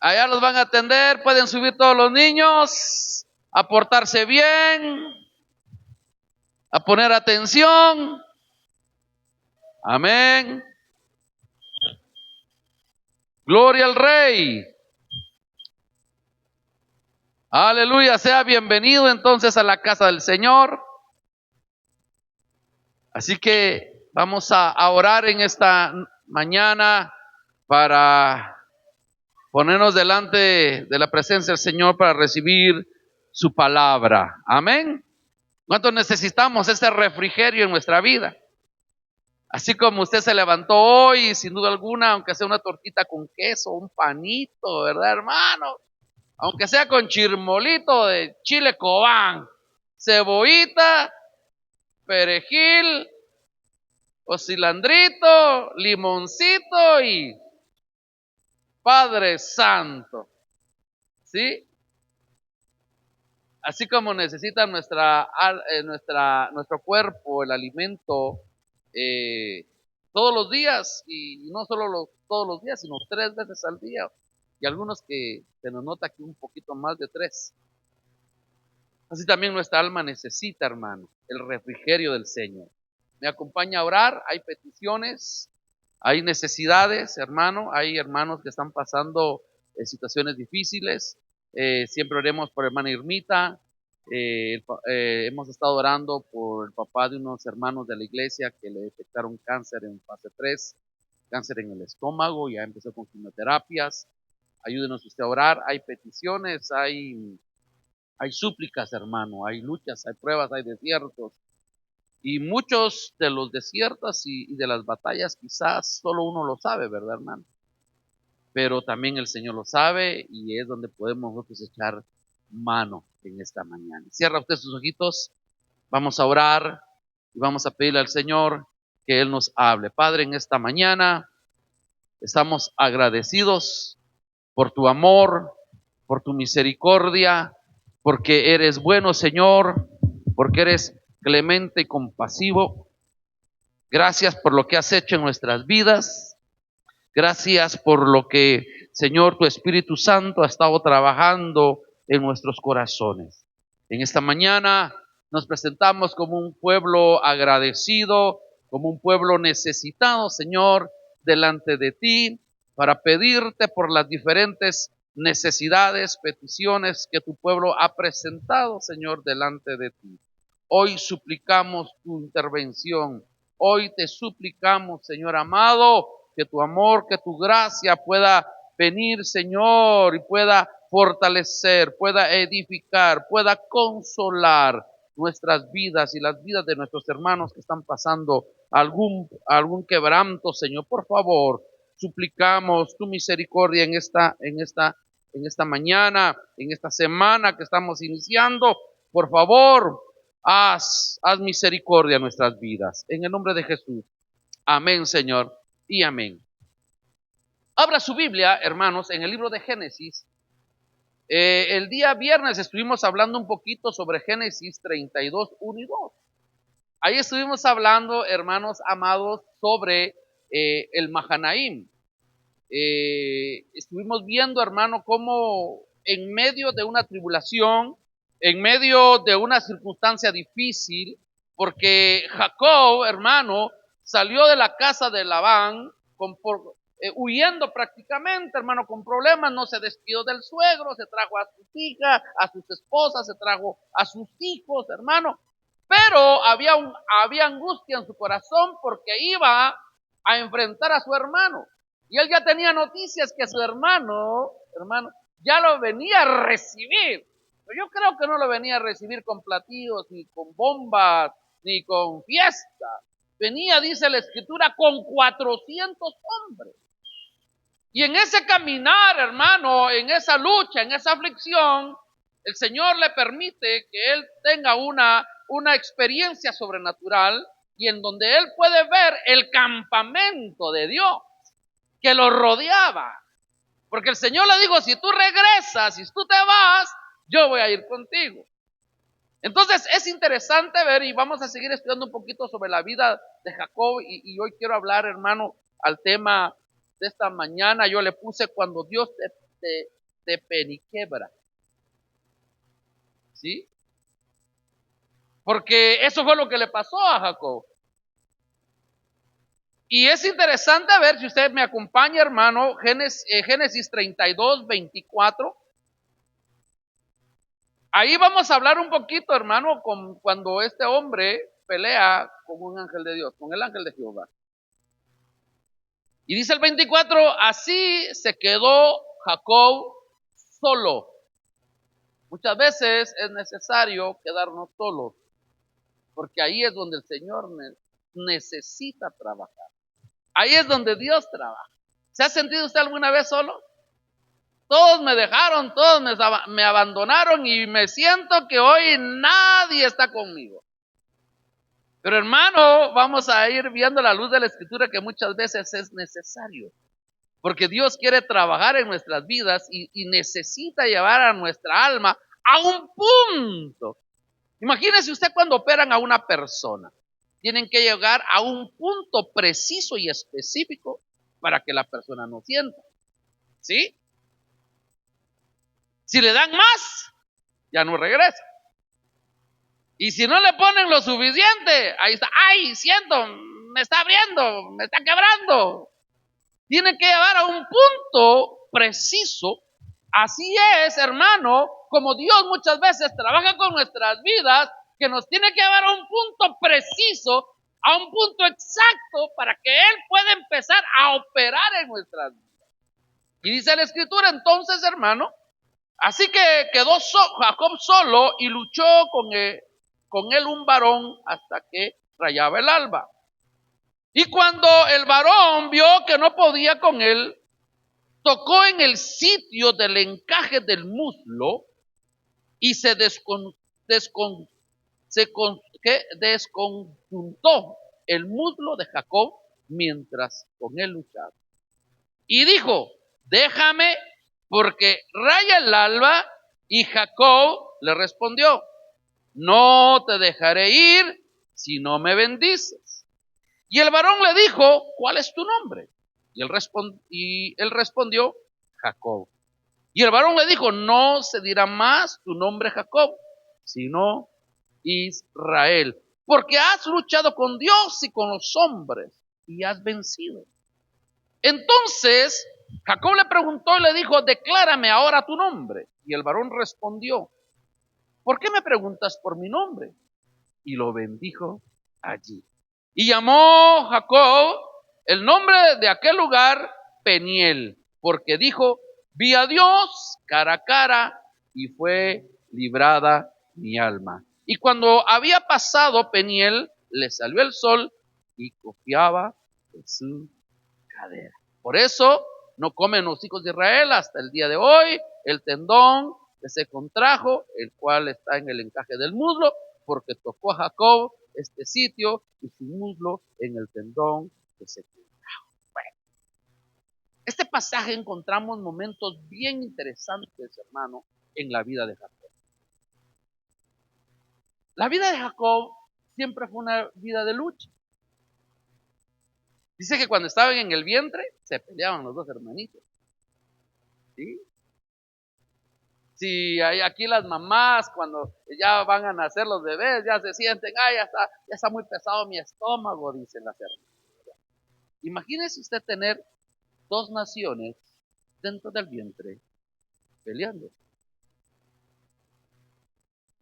Allá los van a atender, pueden subir todos los niños, a portarse bien, a poner atención. Amén. Gloria al Rey. Aleluya, sea bienvenido entonces a la casa del Señor. Así que vamos a orar en esta mañana para ponernos delante de la presencia del Señor para recibir su palabra. Amén. ¿Cuánto necesitamos ese refrigerio en nuestra vida? Así como usted se levantó hoy, sin duda alguna, aunque sea una tortita con queso, un panito, ¿verdad, hermano? Aunque sea con chirmolito de chile cobán, cebollita, perejil, o cilandrito, limoncito y Padre Santo. ¿Sí? Así como necesita nuestro cuerpo el alimento todos los días, y no solo todos los días, sino 3 veces al día, y algunos que se nos nota aquí un poquito más de 3. Así también nuestra alma necesita, hermano, el refrigerio del Señor. Me acompaña a orar, hay peticiones, hay necesidades, hermano, hay hermanos que están pasando situaciones difíciles. Siempre oremos por hermana Irmita. Hemos estado orando por el papá de unos hermanos de la iglesia que le detectaron cáncer en fase 3, cáncer en el estómago, ya empezó con quimioterapias. Ayúdenos usted a orar. Hay peticiones, hay súplicas, hermano, hay luchas, hay pruebas, hay desiertos. Y muchos de los desiertos y de las batallas quizás solo uno lo sabe, ¿verdad, hermano? Pero también el Señor lo sabe y es donde podemos nosotros echar mano en esta mañana. Cierra usted sus ojitos, vamos a orar y vamos a pedirle al Señor que Él nos hable. Padre, en esta mañana estamos agradecidos por tu amor, por tu misericordia, porque eres bueno, Señor, porque eres clemente y compasivo. Gracias por lo que has hecho en nuestras vidas. Gracias por lo que, Señor, tu Espíritu Santo ha estado trabajando en nuestros corazones. En esta mañana nos presentamos como un pueblo agradecido, como un pueblo necesitado, Señor, delante de ti, para pedirte por las diferentes necesidades, peticiones que tu pueblo ha presentado, Señor, delante de ti. Hoy suplicamos tu intervención. Hoy te suplicamos, Señor amado, que tu amor, que tu gracia pueda venir, Señor, y pueda fortalecer, pueda edificar, pueda consolar nuestras vidas y las vidas de nuestros hermanos que están pasando algún quebranto, Señor. Por favor, suplicamos tu misericordia en esta mañana, en esta semana que estamos iniciando. Por favor, haz misericordia en nuestras vidas. En el nombre de Jesús. Amén, Señor, y amén. Abra su Biblia, hermanos, en el libro de Génesis. El día viernes estuvimos hablando un poquito sobre Génesis 32, 1 y 2. Ahí estuvimos hablando, hermanos amados, sobre el Mahanaim. Estuvimos viendo, hermano, cómo en medio de una tribulación, en medio de una circunstancia difícil, porque Jacob, hermano, salió de la casa de Labán huyendo prácticamente, hermano, con problemas. No se despidió del suegro, se trajo a sus hijas, a sus esposas, se trajo a sus hijos, hermano, pero había angustia en su corazón porque iba a enfrentar a su hermano. Y él ya tenía noticias que su hermano, ya lo venía a recibir. Pero yo creo que no lo venía a recibir con platillos, ni con bombas, ni con fiesta. Venía, dice la escritura, con 400 hombres. Y en ese caminar, hermano, en esa lucha, en esa aflicción, el Señor le permite que él tenga una experiencia sobrenatural, y en donde él puede ver el campamento de Dios que lo rodeaba. Porque el Señor le dijo, si tú regresas, si tú te vas, yo voy a ir contigo. Entonces es interesante ver, y vamos a seguir estudiando un poquito sobre la vida de Jacob, y hoy quiero hablar, hermano, al tema de esta mañana. Yo le puse cuando Dios de peniquebra. ¿Sí? Porque eso fue lo que le pasó a Jacob. Y es interesante ver, si usted me acompaña, hermano, Génesis 32, 24. Ahí vamos a hablar un poquito, hermano, cuando este hombre pelea con un ángel de Dios, con el ángel de Jehová. Y dice el 24, así se quedó Jacob solo. Muchas veces es necesario quedarnos solos, porque ahí es donde el Señor necesita trabajar. Ahí es donde Dios trabaja. ¿Se ha sentido usted alguna vez solo? Todos me dejaron, todos me abandonaron y me siento que hoy nadie está conmigo. Pero hermano, vamos a ir viendo la luz de la Escritura que muchas veces es necesario. Porque Dios quiere trabajar en nuestras vidas y necesita llevar a nuestra alma a un punto. Imagínese usted cuando operan a una persona. Tienen que llegar a un punto preciso y específico para que la persona no sienta. ¿Sí? Si le dan más, ya no regresa. Y si no le ponen lo suficiente, ahí está, ay, siento, me está abriendo, me está quebrando. Tiene que llevar a un punto preciso. Así es, hermano, como Dios muchas veces trabaja con nuestras vidas, que nos tiene que llevar a un punto preciso, a un punto exacto, para que Él pueda empezar a operar en nuestras vidas. Y dice la Escritura, entonces, hermano, así que quedó Jacob solo y luchó con él un varón hasta que rayaba el alba. Y cuando el varón vio que no podía con él, tocó en el sitio del encaje del muslo y se desconjuntó el muslo de Jacob mientras con él luchaba. Y dijo, déjame porque raya el alba. Y Jacob le respondió, no te dejaré ir si no me bendices. Y el varón le dijo, ¿cuál es tu nombre? Y él respondió, Jacob. Y el varón le dijo, no se dirá más tu nombre Jacob, sino Israel, porque has luchado con Dios y con los hombres y has vencido. Entonces Jacob le preguntó y le dijo, declárame ahora tu nombre. Y el varón respondió, ¿por qué me preguntas por mi nombre? Y lo bendijo allí. Y llamó Jacob el nombre de aquel lugar Peniel, porque dijo, vi a Dios cara a cara y fue librada mi alma. Y cuando había pasado Peniel, le salió el sol y copiaba de su cadera. Por eso no comen los hijos de Israel hasta el día de hoy el tendón que se contrajo, el cual está en el encaje del muslo, porque tocó a Jacob este sitio y su muslo en el tendón que se contrajo. Bueno, este pasaje encontramos momentos bien interesantes, hermano, en la vida de Jacob. La vida de Jacob siempre fue una vida de lucha. Dice que cuando estaban en el vientre se peleaban los dos hermanitos. ¿Sí? Si hay aquí las mamás, cuando ya van a nacer los bebés, ya se sienten, ay, ya está muy pesado mi estómago, dicen las hermanas. Imagínese usted tener dos naciones dentro del vientre peleando.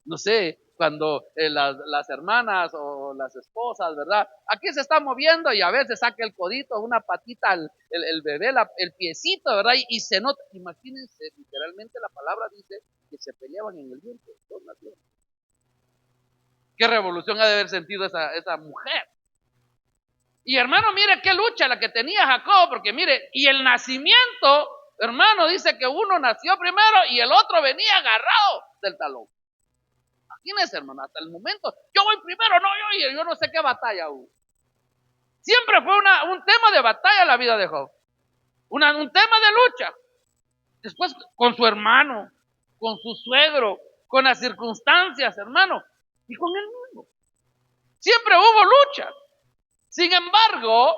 No sé, cuando las hermanas o las esposas, ¿verdad? Aquí se está moviendo y a veces saca el codito, una patita, el bebé, el piecito, ¿verdad? Y se nota, imagínense, literalmente la palabra dice que se peleaban en el vientre, dos naciones. ¿Qué revolución ha de haber sentido esa mujer? Y hermano, mire qué lucha la que tenía Jacob, porque mire, y el nacimiento, hermano, dice que uno nació primero y el otro venía agarrado del talón. Imagínense, hermano, hasta el momento, yo voy primero, no, yo no sé qué batalla hubo. Siempre fue un tema de batalla la vida de Job. Un tema de lucha. Después con su hermano, con su suegro, con las circunstancias, hermano, y con él mismo. Siempre hubo lucha. Sin embargo,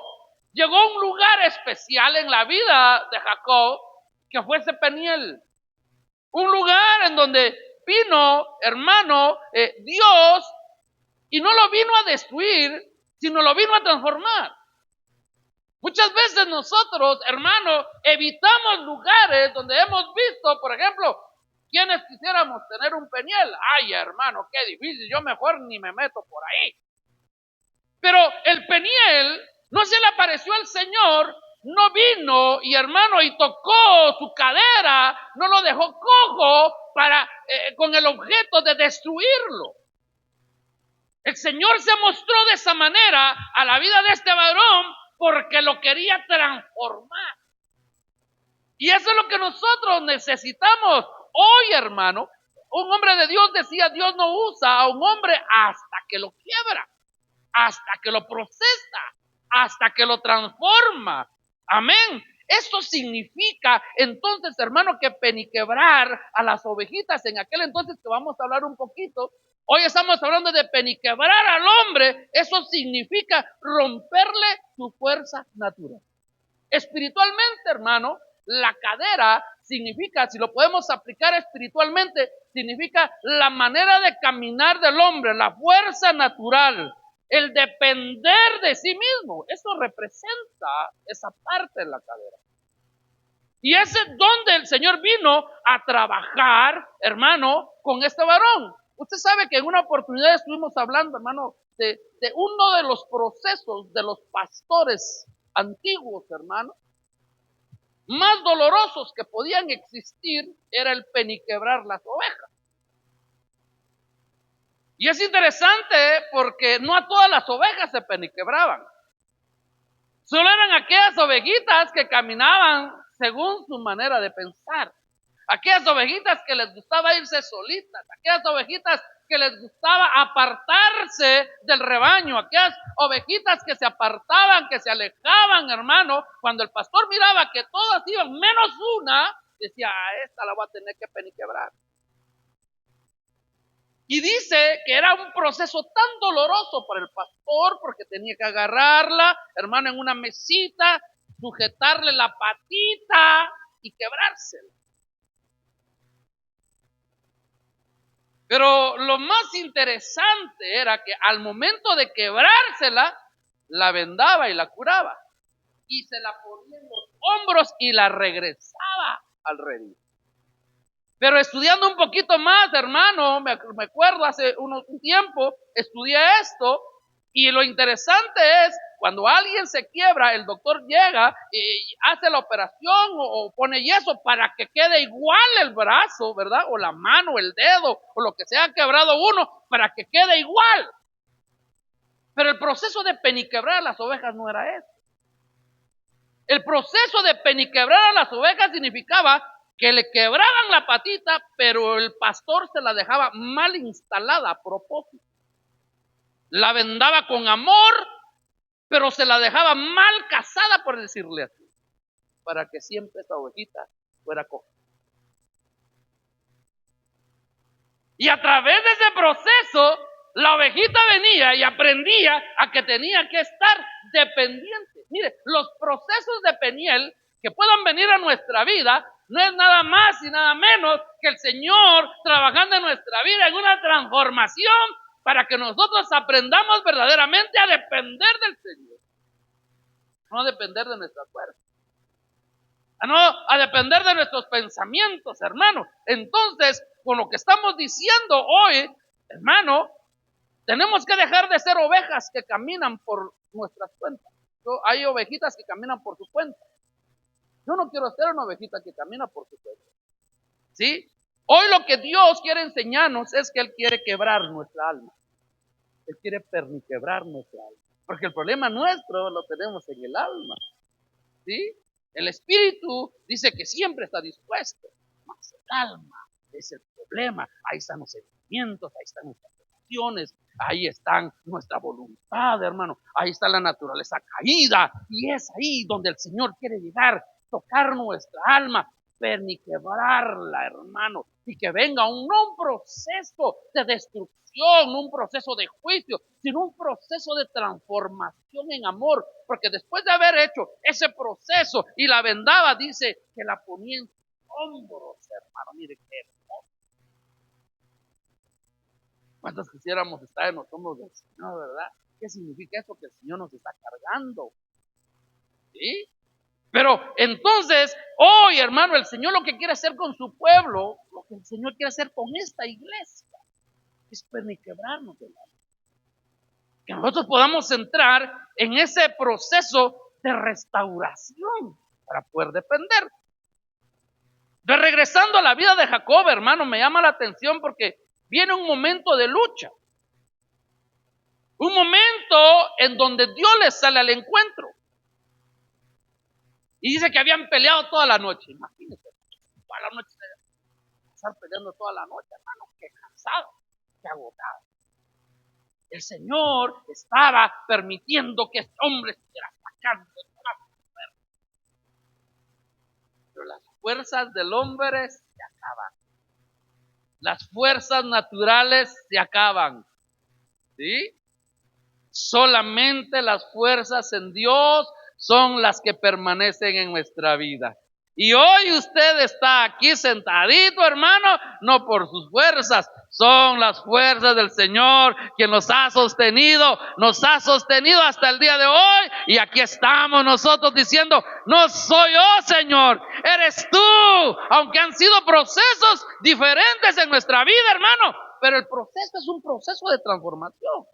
llegó un lugar especial en la vida de Jacob que fuese Peniel. Un lugar en donde vino, hermano, Dios, y no lo vino a destruir, sino lo vino a transformar. Muchas veces nosotros, hermano, evitamos lugares donde hemos visto, por ejemplo, quienes quisiéramos tener un Peniel. Ay, hermano, qué difícil, yo mejor ni me meto por ahí. Pero el Peniel no se le apareció al Señor, no vino y hermano y tocó su cadera, no lo dejó cojo para con el objeto de destruirlo. El Señor se mostró de esa manera a la vida de este varón porque lo quería transformar. Y eso es lo que nosotros necesitamos hoy, hermano. Un hombre de Dios decía, Dios no usa a un hombre hasta que lo quiebra, hasta que lo procesa, hasta que lo transforma. Amén. Eso significa entonces, hermano, que peniquebrar a las ovejitas en aquel entonces, que vamos a hablar un poquito. Hoy estamos hablando de peniquebrar al hombre. Eso significa romperle su fuerza natural. Espiritualmente, hermano, la cadera significa, si lo podemos aplicar espiritualmente, significa la manera de caminar del hombre, la fuerza natural, el depender de sí mismo. Eso representa esa parte de la cadera. Y ese es donde el Señor vino a trabajar, hermano, con este varón. Usted sabe que en una oportunidad estuvimos hablando, hermano, de uno de los procesos de los pastores antiguos, hermano, más dolorosos que podían existir, era el peniquebrar las ovejas. Y es interesante porque no a todas las ovejas se peniquebraban. Solo eran aquellas ovejitas que caminaban según su manera de pensar. Aquellas ovejitas que les gustaba irse solitas, aquellas ovejitas que les gustaba apartarse del rebaño, aquellas ovejitas que se apartaban, que se alejaban, hermano. Cuando el pastor miraba que todas iban menos una, decía, a esta la voy a tener que peniquebrar. Y dice que era un proceso tan doloroso para el pastor porque tenía que agarrarla, hermano, en una mesita, sujetarle la patita y quebrársela. Pero lo más interesante era que al momento de quebrársela, la vendaba y la curaba. Y se la ponía en los hombros y la regresaba al redil. Pero estudiando un poquito más, hermano, me acuerdo hace un tiempo, estudié esto, y lo interesante es, cuando alguien se quiebra, el doctor llega y hace la operación o pone yeso para que quede igual el brazo, ¿verdad? O la mano, el dedo, o lo que sea quebrado uno, para que quede igual. Pero el proceso de peniquebrar a las ovejas no era eso. El proceso de peniquebrar a las ovejas significaba que le quebraban la patita, pero el pastor se la dejaba mal instalada a propósito. La vendaba con amor, pero se la dejaba mal casada, por decirle así, para que siempre esa ovejita fuera coja. Y a través de ese proceso, la ovejita venía y aprendía a que tenía que estar dependiente. Mire, los procesos de Peniel que puedan venir a nuestra vida no es nada más y nada menos que el Señor trabajando en nuestra vida en una transformación para que nosotros aprendamos verdaderamente a depender del Señor. No a depender de nuestra fuerza. No a depender de nuestros pensamientos, hermano. Entonces, con lo que estamos diciendo hoy, hermano, tenemos que dejar de ser ovejas que caminan por nuestras cuentas. Hay ovejitas que caminan por su cuenta. Yo no quiero ser una ovejita que camina por su cuenta. ¿Sí? Hoy lo que Dios quiere enseñarnos es que Él quiere quebrar nuestra alma. Él quiere perniquebrar nuestra alma. Porque el problema nuestro lo tenemos en el alma. ¿Sí? El espíritu dice que siempre está dispuesto. Mas el alma es el problema. Ahí están los sentimientos, ahí están nuestras emociones, ahí están nuestra voluntad, hermano. Ahí está la naturaleza caída. Y es ahí donde el Señor quiere llegar, tocar nuestra alma. perniquebrarla, hermano, y que venga no un proceso de destrucción, no un proceso de juicio, sino un proceso de transformación en amor, porque después de haber hecho ese proceso y la vendaba, dice que la ponía en sus hombros, hermano, mire qué hermoso. ¿Cuántos quisiéramos estar en los hombros del Señor, verdad? ¿Qué significa eso? Que el Señor nos está cargando, ¿sí? Pero entonces, hoy, hermano, el Señor lo que quiere hacer con su pueblo, lo que el Señor quiere hacer con esta iglesia, es perniquebrarnos de la vida. Que nosotros podamos entrar en ese proceso de restauración para poder depender. De regresando a la vida de Jacob, hermano, me llama la atención porque viene un momento de lucha. Un momento en donde Dios les sale al encuentro. Y dice que habían peleado toda la noche. Imagínense, toda la noche, estar peleando toda la noche, hermano, qué cansado, qué agotado. El Señor estaba permitiendo que este hombre estuviera sacando toda su fuerza. Pero las fuerzas del hombre se acaban. Las fuerzas naturales se acaban. ¿Sí? Solamente las fuerzas en Dios son las que permanecen en nuestra vida. Y hoy usted está aquí sentadito, hermano, no por sus fuerzas, son las fuerzas del Señor quien nos ha sostenido hasta el día de hoy. Y aquí estamos nosotros diciendo, no soy yo, Señor, eres tú. Aunque han sido procesos diferentes en nuestra vida, hermano, pero el proceso es un proceso de transformación.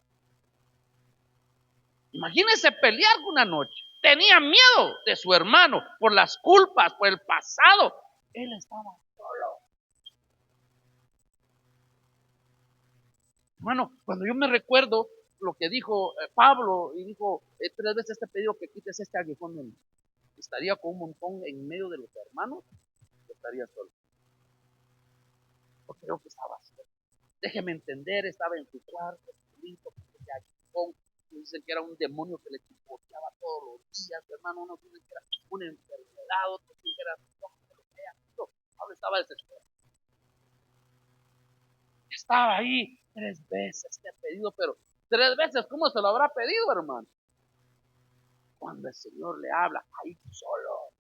Imagínese pelear una noche. Tenía miedo de su hermano por las culpas, por el pasado. Él estaba solo. Hermano, cuando yo me recuerdo lo que dijo Pablo, y dijo 3 veces te he pedido que quites este aguijón de mí, estaría con un montón en medio de los hermanos, estaría solo. Porque creo que estaba solo. Déjeme entender, estaba en su cuarto, listo, con ese aguijón. Dicen que era un demonio que le chipoteaba todos los días, hermano. Uno dice que era una enfermedad, otro dice que era lo que haya sido. Pablo estaba desesperado. Estaba ahí 3 veces, te he pedido, pero 3 veces, ¿cómo se lo habrá pedido, hermano? Cuando el Señor le habla, ahí solo,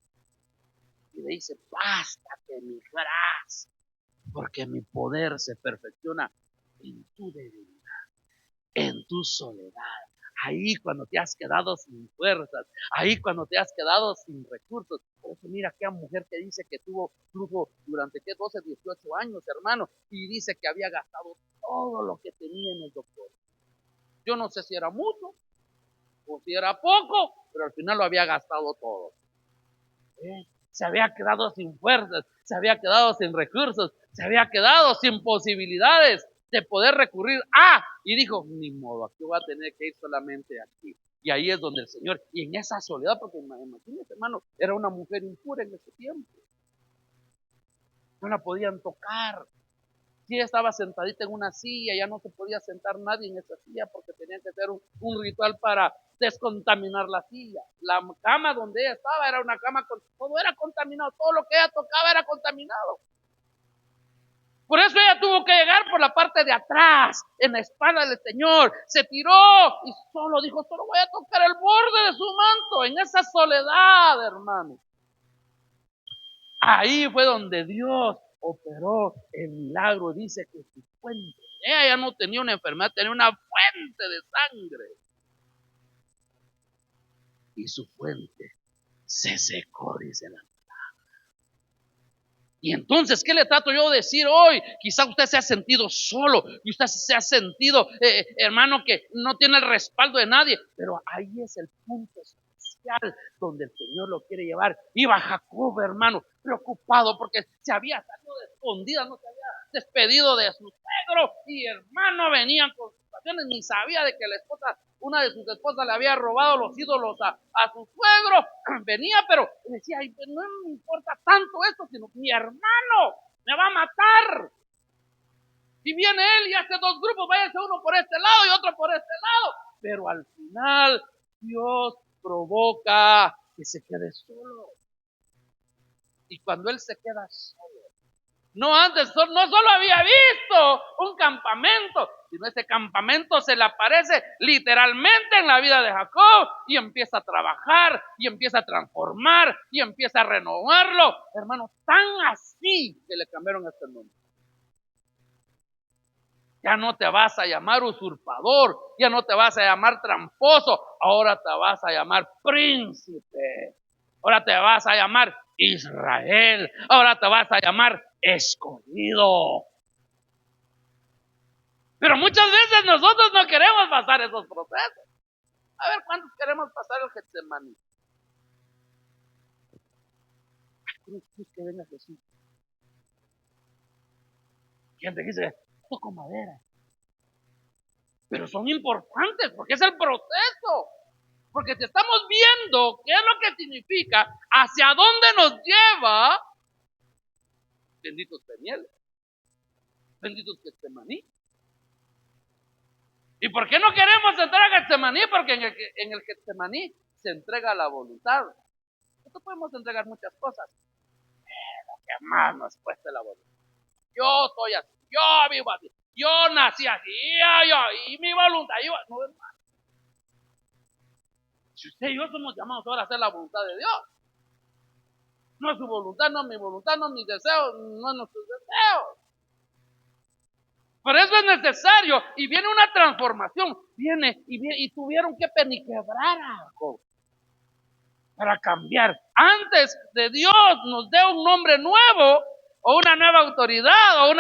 y le dice, bástate mi gracia, porque mi poder se perfecciona en tu debilidad, en tu soledad. Ahí cuando te has quedado sin fuerzas, ahí cuando te has quedado sin recursos. Por eso mira aquella mujer que dice que tuvo flujo durante 12, 18 años, hermano, y dice que había gastado todo lo que tenía en el doctor. Yo no sé si era mucho o si era poco, pero al final lo había gastado todo. Se había quedado sin fuerzas, se había quedado sin recursos, se había quedado sin posibilidades de poder recurrir y dijo, ni modo, aquí voy a tener que ir solamente aquí. Y ahí es donde el Señor, y en esa soledad, porque imagínese, hermano, era una mujer impura en ese tiempo. No la podían tocar. Si ella estaba sentadita en una silla, ya no se podía sentar nadie en esa silla porque tenía que hacer un ritual para descontaminar la silla. La cama donde ella estaba era una cama con todo era contaminado, todo lo que ella tocaba era contaminado. Por eso ella tuvo que llegar por la parte de atrás, en la espalda del Señor. Se tiró y solo dijo, solo voy a tocar el borde de su manto, en esa soledad, hermano. Ahí fue donde Dios operó el milagro. Dice que su fuente, ella ya no tenía una enfermedad, tenía una fuente de sangre. Y su fuente se secó, dice la. Y entonces, ¿qué le trato yo de decir hoy? Quizá usted se ha sentido solo y usted se ha sentido, hermano, que no tiene el respaldo de nadie. Pero ahí es el punto especial donde el Señor lo quiere llevar. Iba Jacob, hermano, preocupado porque se había salido de escondida, no se había despedido de su suegro. Y hermano, venían con situaciones, ni sabía de que la esposa, una de sus esposas le había robado los ídolos a su suegro. Venía, pero decía, ay, no me importa tanto esto, sino mi hermano me va a matar. Y viene él y hace 2 grupos, váyase uno por este lado y otro por este lado. Pero al final Dios provoca que se quede solo. Y cuando él se queda solo, no antes, no solo había visto un campamento, sino ese campamento se le aparece literalmente en la vida de Jacob y empieza a trabajar y empieza a transformar y empieza a renovarlo. Hermano, tan así que le cambiaron este nombre. Ya no te vas a llamar usurpador, ya no te vas a llamar tramposo, ahora te vas a llamar príncipe, ahora te vas a llamar Israel, ahora te vas a llamar escogido. Pero muchas veces nosotros no queremos pasar esos procesos. A ver, ¿cuántos queremos pasar el Getsemaní? Cruz, que venga Jesús. Gente que dice, toco madera. Pero son importantes porque es el proceso. Porque si estamos viendo qué es lo que significa, hacia dónde nos lleva, benditos Penieles, benditos Getsemaní. ¿Y por qué no queremos entrar a Getsemaní? Porque en el Getsemaní se entrega la voluntad. Nosotros podemos entregar muchas cosas, pero que más nos cueste la voluntad. Yo soy así, yo vivo así, yo nací así, y mi voluntad, no es más. Si usted y yo somos llamados ahora a hacer la voluntad de Dios, no es su voluntad, no es mi voluntad, no es mis deseos, no es nuestros deseos. Por eso es necesario, y viene una transformación, viene y tuvieron que peniquebrar a Jacob para cambiar. Antes de Dios nos dé un nombre nuevo, o una nueva autoridad, o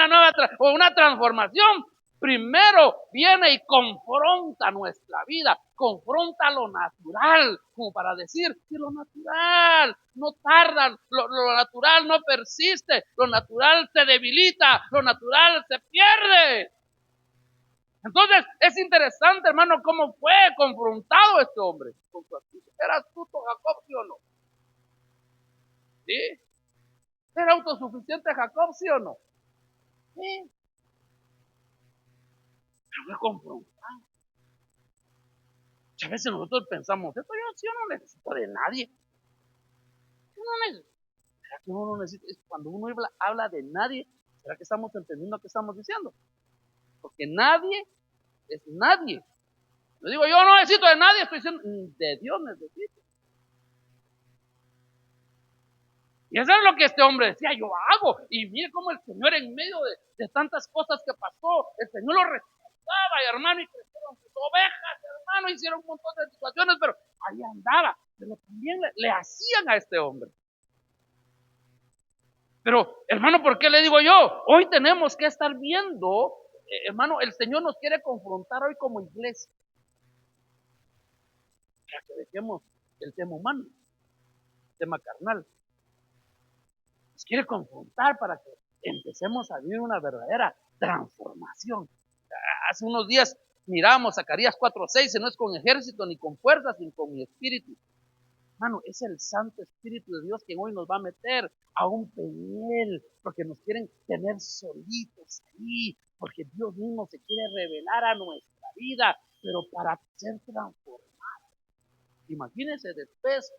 una transformación, primero viene y confronta nuestra vida, confronta lo natural, como para decir que lo natural no tarda, lo natural no persiste, lo natural se debilita, lo natural se pierde. Entonces es interesante, hermano, cómo fue confrontado este hombre con su actitud. ¿Era astuto Jacob, sí o no? ¿Sí? ¿Era autosuficiente Jacob, sí o no? Sí. Pero fue confrontado. Muchas veces nosotros pensamos, esto yo no necesito de nadie. Yo no necesito. ¿Será que uno no necesita? Cuando uno habla de nadie, ¿será que estamos entendiendo lo que estamos diciendo? Porque nadie es nadie. Yo digo, yo no necesito de nadie, estoy diciendo, de Dios necesito. Y eso es lo que este hombre decía, yo hago. Y mire cómo el Señor en medio de tantas cosas que pasó, el Señor lo rescataba, y hermano, y crecieron sus ovejas, hermano, hicieron un montón de situaciones, pero ahí andaba. Pero también le hacían a este hombre. Pero, hermano, ¿por qué le digo yo? Hoy tenemos que estar viendo, hermano, el Señor nos quiere confrontar hoy como iglesia. Para que dejemos el tema humano, el tema carnal. Nos quiere confrontar para que empecemos a vivir una verdadera transformación. Hace unos días miramos Zacarías 4:6, no es con ejército ni con fuerza, sino con mi espíritu. Hermano, es el Santo Espíritu de Dios quien hoy nos va a meter a un Peniel, porque nos quieren tener solitos ahí, porque Dios mismo se quiere revelar a nuestra vida, pero para ser transformados. Imagínense después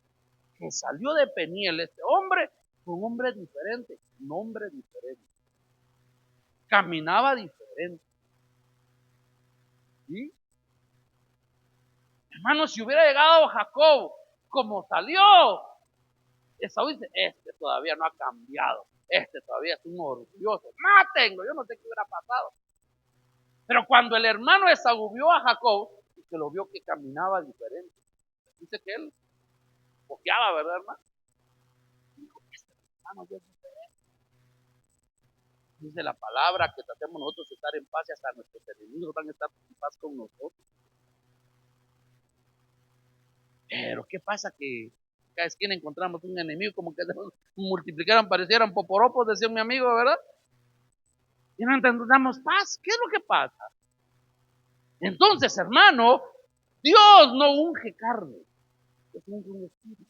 que salió de Peniel este hombre, un hombre diferente, nombre diferente, caminaba diferente. ¿Sí? Hermano, si hubiera llegado Jacob como salió, Esaú dice, este todavía no ha cambiado, este todavía es un orgulloso, mátenlo, yo no sé qué hubiera pasado. Pero cuando el hermano Esaú vio a Jacob, y que lo vio que caminaba diferente, dice que él boqueaba, ¿verdad, hermano? Dijo, este hermano ya es diferente. Dice la palabra que tratemos nosotros de estar en paz y hasta nuestros enemigos van a estar en paz con nosotros. Pero ¿qué pasa? Que cada esquina encontramos un enemigo, como que multiplicaran, parecieran poporopos, decía mi amigo, ¿verdad? Y no entendamos paz. ¿Qué es lo que pasa? Entonces, hermano, Dios no unge carne, es un espíritu.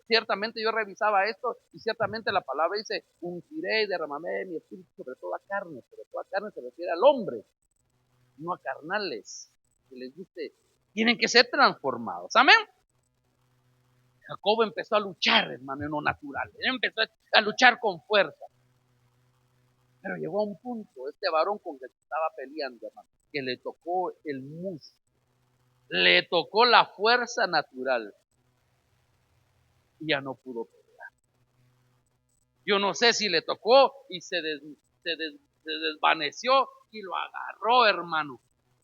Ciertamente yo revisaba esto y ciertamente la palabra dice, ungiré y derramaré mi espíritu sobre toda carne, pero toda carne se refiere al hombre, no a carnales, que les guste, tienen que ser transformados, amén. Jacob empezó a luchar, hermano, en lo natural. Él empezó a luchar con fuerza. Pero llegó a un punto, este varón con el que estaba peleando, hermano, que le tocó el muslo, le tocó la fuerza natural y ya no pudo pelear. Yo no sé si le tocó y se desvaneció y lo agarró, hermano.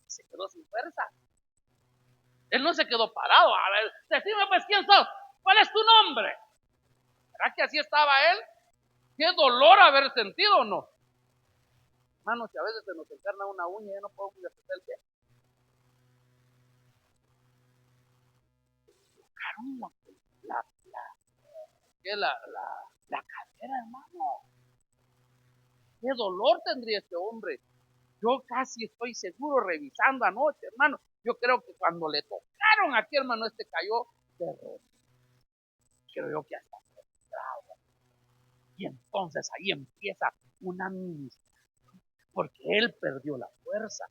Se quedó sin fuerza. Él no se quedó parado. A ver, decime pues quién sos, cuál es tu nombre. ¿Será que así estaba él? ¿Qué dolor haber sentido o no? Hermano, si a veces se nos encarna una uña, ya no podemos apretar el pie. La, la cadera, hermano. ¿Qué dolor tendría este hombre? Yo casi estoy seguro revisando anoche, hermano. Yo creo que cuando le tocaron aquí, hermano, este cayó terror. Creo yo que hasta frustrado. Y entonces ahí empieza una administración, porque él perdió la fuerza.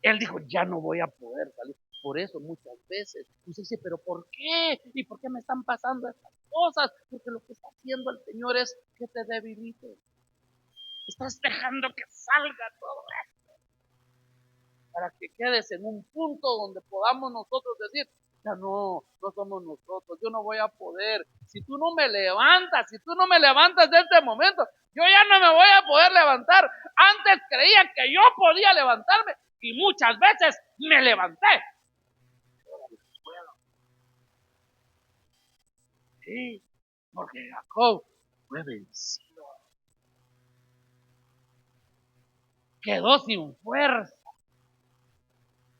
Él dijo, ya no voy a poder salir. Por eso muchas veces usted dice, pero ¿por qué? ¿Y por qué me están pasando estas cosas? Porque lo que está haciendo el Señor es que te debilite. Estás dejando que salga todo esto para que quedes en un punto donde podamos nosotros decir, ya no somos nosotros, yo no voy a poder. Si tú no me levantas de este momento, yo ya no me voy a poder levantar. Antes creía que yo podía levantarme y muchas veces me levanté. Sí, porque Jacob fue vencido. Quedó sin fuerza.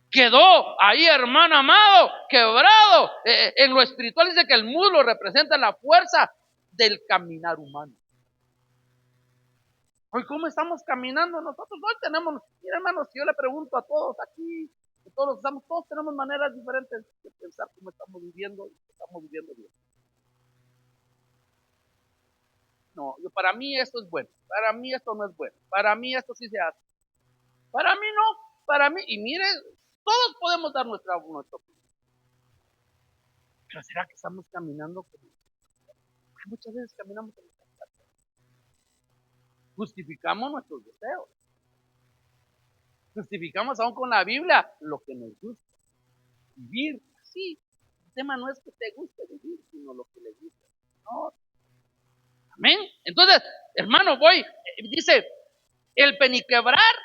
Quedó ahí, hermano amado, quebrado. En lo espiritual dice que el muslo representa la fuerza del caminar humano. Hoy, ¿cómo estamos caminando nosotros? Hoy tenemos, mira, hermanos, si yo le pregunto a todos aquí, todos tenemos maneras diferentes de pensar cómo estamos viviendo y estamos viviendo bien. No, para mí esto es bueno, para mí esto no es bueno, para mí esto sí se hace. Para mí no, para mí, y mire, todos podemos dar nuestra opinión. Pero ¿será que estamos caminando como? Muchas veces caminamos como justificamos nuestros deseos. Justificamos aún con la Biblia lo que nos gusta. Vivir así. El tema no es que te guste vivir, sino lo que le gusta. No. Amén. Entonces, hermano, dice, el peniquebrar,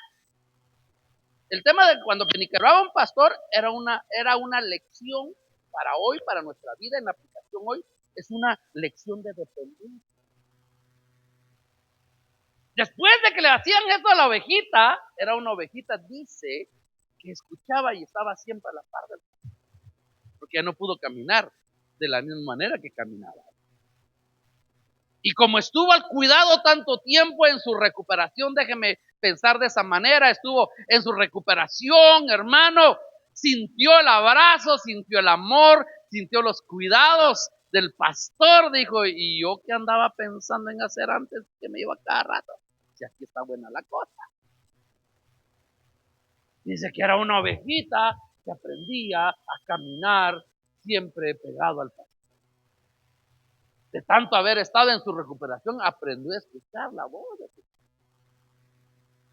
el tema de cuando peniquebraba un pastor era una lección para hoy, para nuestra vida, en la aplicación hoy, es una lección de dependencia. Después de que le hacían esto a la ovejita, era una ovejita, dice, que escuchaba y estaba siempre a la par del pastor, porque ya no pudo caminar de la misma manera que caminaba. Y como estuvo al cuidado tanto tiempo en su recuperación, déjeme pensar de esa manera, estuvo en su recuperación, hermano, sintió el abrazo, sintió el amor, sintió los cuidados del pastor, dijo, y yo que andaba pensando en hacer antes que me iba cada rato, si aquí está buena la cosa. Dice que era una ovejita que aprendía a caminar siempre pegado al pastor. De tanto haber estado en su recuperación, aprendió a escuchar la voz de Jesús.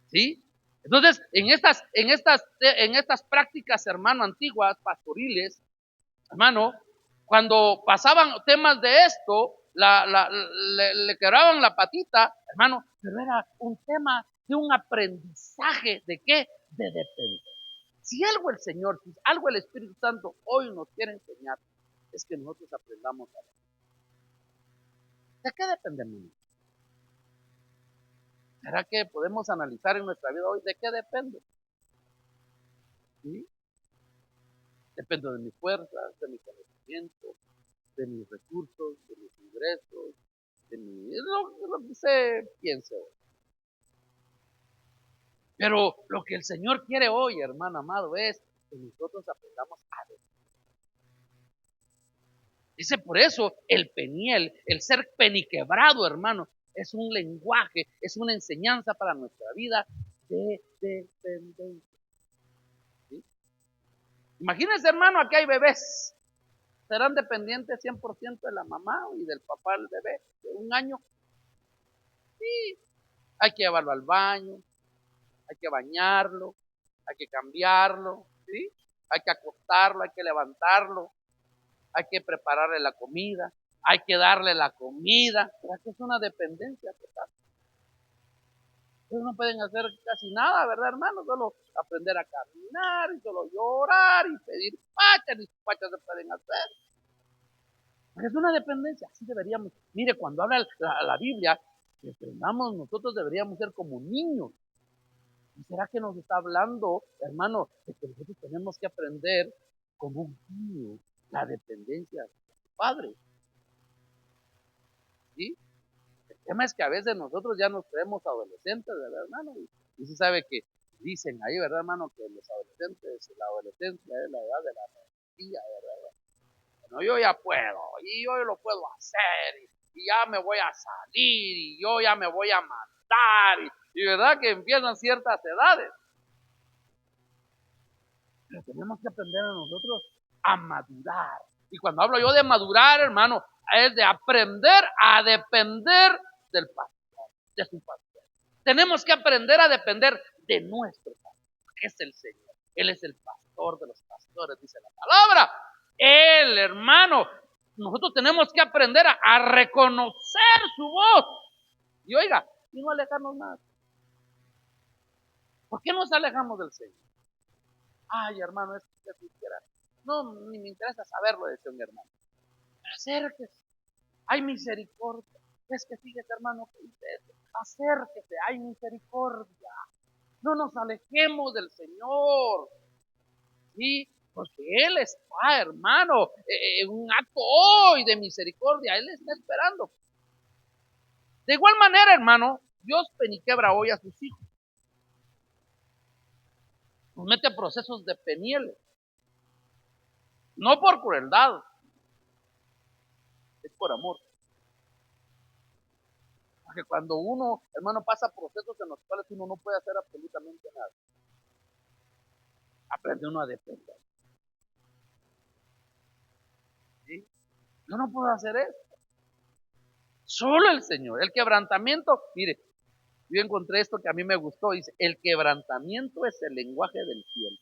¿Sí? Entonces, en estas prácticas, hermano, antiguas, pastoriles, hermano, cuando pasaban temas de esto, le quebraban la patita, hermano, pero era un tema de un aprendizaje de qué? De depender. Si algo el Señor, si algo el Espíritu Santo hoy nos quiere enseñar, es que nosotros aprendamos a ver. ¿De qué dependemos? ¿Será que podemos analizar en nuestra vida hoy de qué depende? ¿Sí? Dependo de mis fuerzas, de mi conocimiento, de mis recursos, de mis ingresos, de lo que se piense hoy. Pero lo que el Señor quiere hoy, hermano amado, es que nosotros aprendamos a ver. Dice por eso el peniel, el ser peniquebrado, hermano, es un lenguaje, es una enseñanza para nuestra vida de dependencia. ¿Sí? Imagínense, hermano, aquí hay bebés. serán dependientes 100% de la mamá y del papá del bebé de 1 año. Sí, hay que llevarlo al baño, hay que bañarlo, hay que cambiarlo, ¿sí? Hay que acostarlo, hay que levantarlo, hay que prepararle la comida, hay que darle la comida. ¿Verdad que es una dependencia total? Ellos no pueden hacer casi nada, ¿verdad, hermano? Solo aprender a caminar, y solo llorar, y pedir pachas, y pachas se pueden hacer. Porque es una dependencia, así deberíamos. Mire, cuando habla la Biblia, que aprendamos, nosotros deberíamos ser como niños. ¿Y será que nos está hablando, hermano, de que nosotros tenemos que aprender como un niño la dependencia de su padre? ¿Sí? El tema es que a veces nosotros ya nos creemos adolescentes, ¿verdad, hermano? Y se sabe que dicen ahí, ¿verdad, hermano? Que los adolescentes, la adolescencia es la edad de la rebeldía, ¿verdad? Bueno, yo ya puedo, y yo lo puedo hacer, y ya me voy a salir, y yo ya me voy a matar, y verdad que empiezan ciertas edades. Pero tenemos que aprender a nosotros a madurar. Y cuando hablo yo de madurar, hermano, es de aprender a depender del pastor, de su pastor. Tenemos que aprender a depender de nuestro pastor, que es el Señor. Él es el pastor de los pastores, dice la palabra. Él, hermano, nosotros tenemos que aprender a reconocer su voz. Y oiga, y no alejarnos más. ¿Por qué nos alejamos del Señor? Ay, hermano, es que quisiera. No, ni me interesa saberlo, decía un hermano. Pero acérquese, hay misericordia. Es que fíjese, hermano, que dice eso. Acérquese, hay misericordia. No nos alejemos del Señor. ¿Sí? Porque Él está, hermano, en un acto hoy de misericordia. Él está esperando. De igual manera, hermano, Dios peniquebra hoy a sus hijos. Nos mete a procesos de penieles. No por crueldad, es por amor. Porque cuando uno, hermano, pasa procesos en los cuales uno no puede hacer absolutamente nada, aprende uno a depender. ¿Sí? Yo no puedo hacer eso. Solo el Señor. El quebrantamiento, mire, yo encontré esto que a mí me gustó. Dice, el quebrantamiento es el lenguaje del cielo.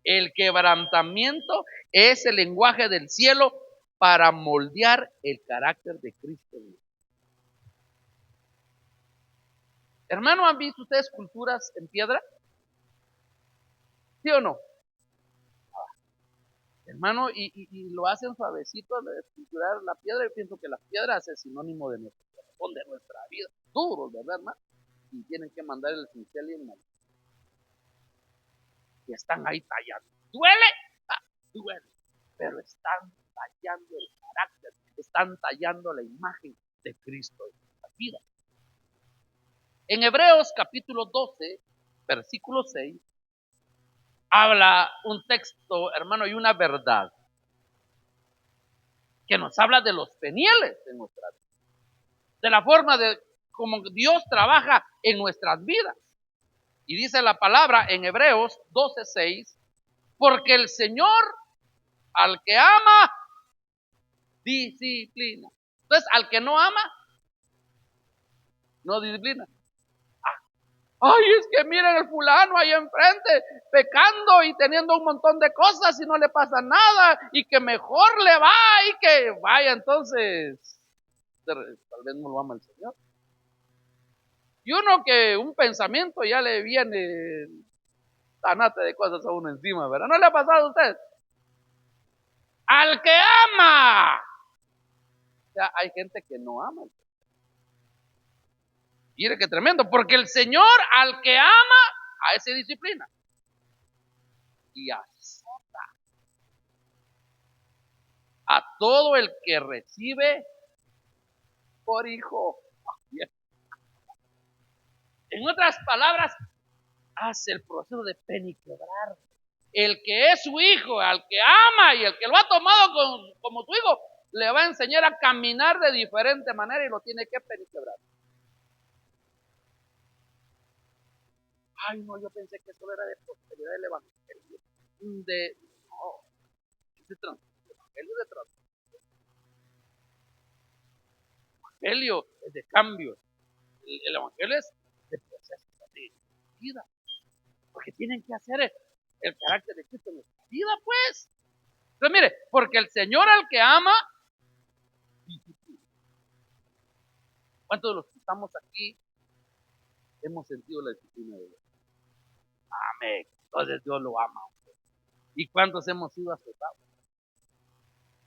El quebrantamiento es el lenguaje del cielo para moldear el carácter de Cristo. Hermano, ¿han visto ustedes esculturas en piedra? ¿Sí o no? Hermano, y lo hacen suavecito de esculturar la piedra. Yo pienso que las piedras es sinónimo de nuestro corazón, de nuestra vida. Duros, ¿verdad, hermano? Y tienen que mandar el pincel y el mal. Y están ahí tallando. ¿Duele? Duele. Pero están tallando el carácter, están tallando la imagen de Cristo en nuestra vida. En Hebreos capítulo 12, versículo 6, habla un texto, hermano, y una verdad que nos habla de los penieles en nuestra vida, de la forma de cómo Dios trabaja en nuestras vidas. Y dice la palabra en Hebreos 12:6, porque el Señor al que ama, disciplina. Entonces, al que no ama, no disciplina. Ay, es que miren el fulano ahí enfrente, pecando y teniendo un montón de cosas y no le pasa nada, y que mejor le va y que vaya, entonces, tal vez no lo ama el Señor. Y uno que un pensamiento ya le viene tanate de cosas a uno encima, ¿verdad? ¿No le ha pasado a usted? Al que ama. O sea, hay gente que no ama. Mire qué tremendo, porque el Señor al que ama, a ese disciplina. Y azota a todo el que recibe por hijo. En otras palabras, hace el proceso de peniquebrar. El que es su hijo, al que ama y el que lo ha tomado como su hijo, le va a enseñar a caminar de diferente manera y lo tiene que peniquebrar. Ay, no, yo pensé que eso era de prosperidad del evangelio. No, Evangelio de evangelio es de cambio. El evangelio es de proceso de vida. Porque tienen que hacer el carácter de Cristo en nuestra vida, pues. Entonces, mire, porque el Señor al que ama, ¿cuántos de los que estamos aquí hemos sentido la disciplina de Dios? Amén. Entonces Dios lo ama. ¿Y cuántos hemos sido azotados?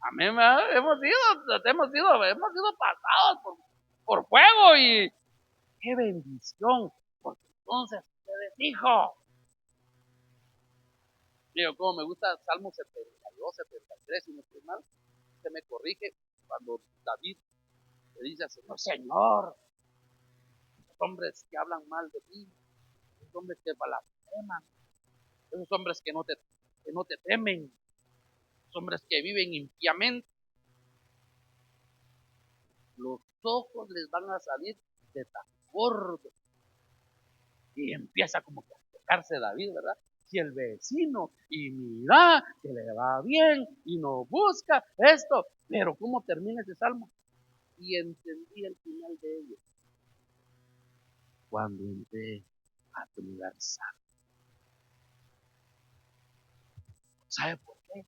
Amén. Hemos sido pasados por fuego y qué bendición. Porque entonces usted es hijo. Digo, como me gusta Salmo 72, 73, si no estoy mal, se me corrige cuando David le dice al Señor, Señor, los hombres que hablan mal de ti, los hombres que blasfeman, esos hombres que no te temen, los hombres que viven impíamente, los ojos les van a salir de tan gordo. Y empieza como que a quejarse David, ¿verdad? Si el vecino, y mira, que le va bien, y no busca esto, pero ¿cómo termina ese salmo? Y entendí el final de ello. Cuando entré a tu lugar santo. ¿Sabe por qué?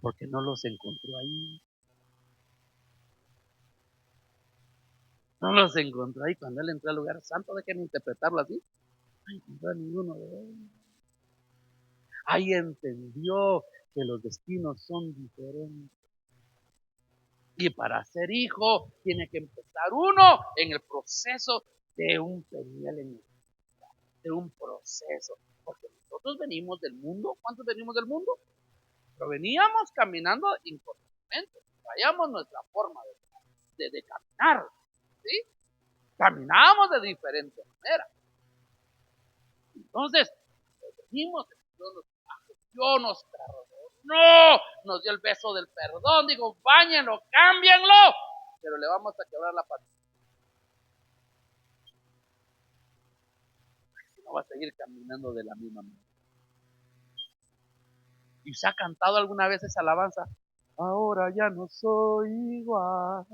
Porque no los encontró ahí. No los encontró ahí cuando él entró al lugar santo. Déjenme interpretarlo así. No encontró a ninguno de ellos. Ahí entendió que los destinos son diferentes. Y para ser hijo tiene que empezar uno en el proceso de un peniel de un proceso. Porque nosotros venimos del mundo. ¿Cuántos venimos del mundo? Pero veníamos caminando incorrectamente. Traíamos nuestra forma de caminar. ¿Sí? Caminábamos de diferente manera. Entonces, venimos, Dios nos perdonó, nos dio el beso del perdón. Digo, báñenlo, cámbienlo, pero le vamos a quebrar la pata. Si no, va a seguir caminando de la misma manera. ¿Y se ha cantado alguna vez esa alabanza? Ahora ya no soy igual.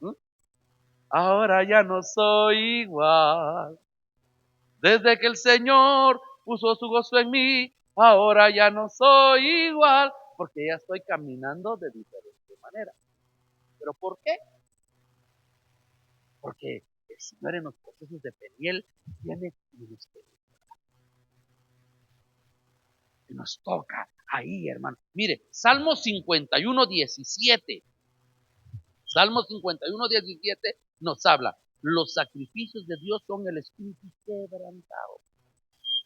¿Mm? Ahora ya no soy igual. Desde que el Señor puso su gozo en mí, ahora ya no soy igual, porque ya estoy caminando de diferente manera. ¿Pero por qué? Porque el Señor en los procesos de Peniel tiene y nos toca ahí, hermano. Mire, Salmo 51, 17. Salmo 51, 17 nos habla. Los sacrificios de Dios son el espíritu quebrantado.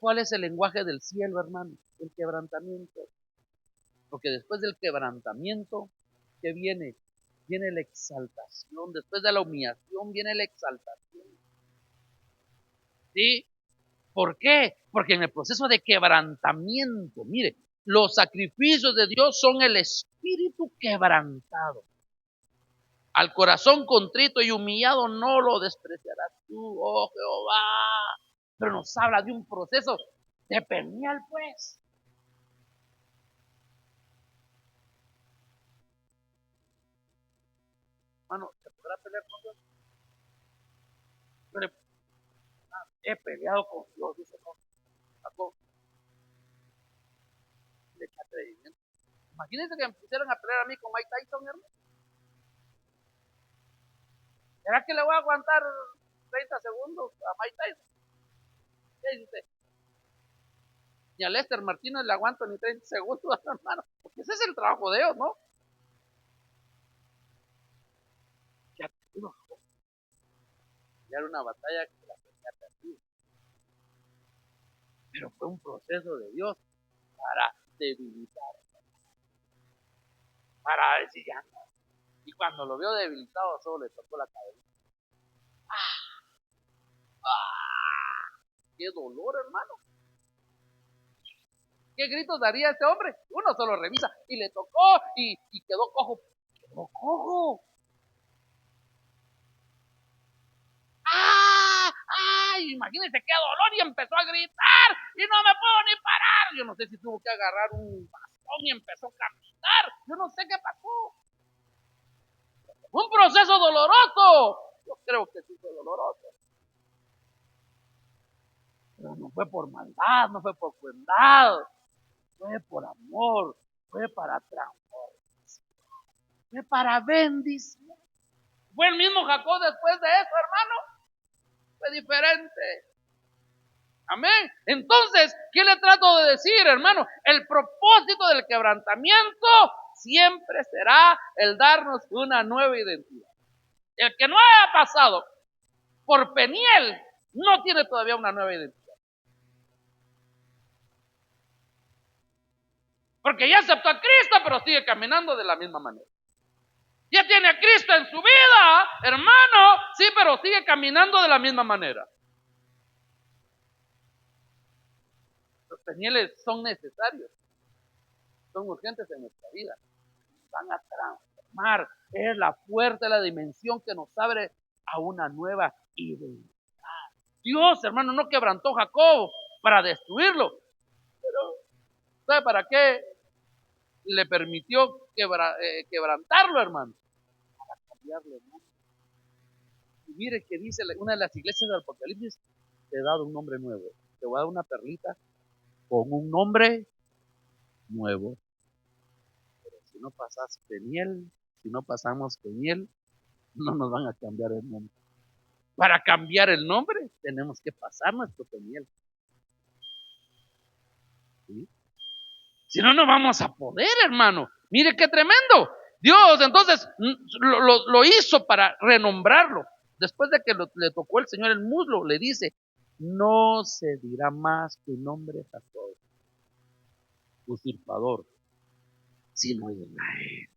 ¿Cuál es el lenguaje del cielo, hermano? El quebrantamiento. Porque después del quebrantamiento, ¿qué viene? Viene la exaltación. Después de la humillación viene la exaltación. ¿Sí? ¿Por qué? Porque en el proceso de quebrantamiento, mire, los sacrificios de Dios son el espíritu quebrantado. Al corazón contrito y humillado no lo despreciarás tú, oh Jehová. Pero nos habla de un proceso de Peniel, pues. Hermano, ¿se podrá pelear con Dios? Pero he peleado con Dios, dice, no, sacó de atrevimiento. Imagínense que me pusieran a pelear a mí con Mike Tyson, hermano. ¿Será que le voy a aguantar 30 segundos a Mike Tyson? ¿Qué dice usted? Ni a Lester Martínez le aguanto ni 30 segundos, hermano. Porque ese es el trabajo de ellos, ¿no? Ya tuvimos que pelear una batalla que la tenía perdida. Pero fue un proceso de Dios para debilitar, para decir ya no. Y cuando lo vio debilitado, solo le tocó la cabeza. ¡Ah! ¡Qué dolor, hermano! ¿Qué gritos daría este hombre? Uno solo revisa y le tocó y quedó cojo. Quedó cojo. ¡Ah! ¡Ay! Imagínense qué dolor y empezó a gritar y no me puedo ni parar. Yo no sé si tuvo que agarrar un bastón y empezó a caminar. aguantar. Yo no sé qué pasó. Un proceso doloroso. Yo creo que sí fue doloroso. Pero no fue por maldad, no fue por crueldad. Fue por amor. Fue para transformación. Fue para bendición. Fue el mismo Jacob después de eso, hermano. Fue diferente. Amén. Entonces, ¿qué le trato de decir, hermano? El propósito del quebrantamiento siempre será el darnos una nueva identidad. El que no haya pasado por Peniel no tiene todavía una nueva identidad. Porque ya aceptó a Cristo, pero sigue caminando de la misma manera. Ya tiene a Cristo en su vida, hermano, sí, pero sigue caminando de la misma manera. Los Penieles son necesarios, son urgentes en nuestra vida. Van a transformar. Es la fuerza, la dimensión que nos abre a una nueva identidad. Dios, hermano, no quebrantó a Jacob para destruirlo, pero ¿sabe para qué le permitió quebrantarlo, hermano? Para cambiarle el nombre. Y mire que dice una de las iglesias del Apocalipsis, te he dado un nombre nuevo. Te voy a dar una perlita con un nombre nuevo. Pero si no pasas Peniel, si no pasamos Peniel, no nos van a cambiar el nombre. Para cambiar el nombre, tenemos que pasar nuestro Peniel. ¿Sí? Si no, no vamos a poder, hermano. Mire qué tremendo. Dios entonces lo hizo para renombrarlo. Después de que le tocó el Señor el muslo, le dice, no se dirá más tu nombre Jacob, usurpador, sino Israel.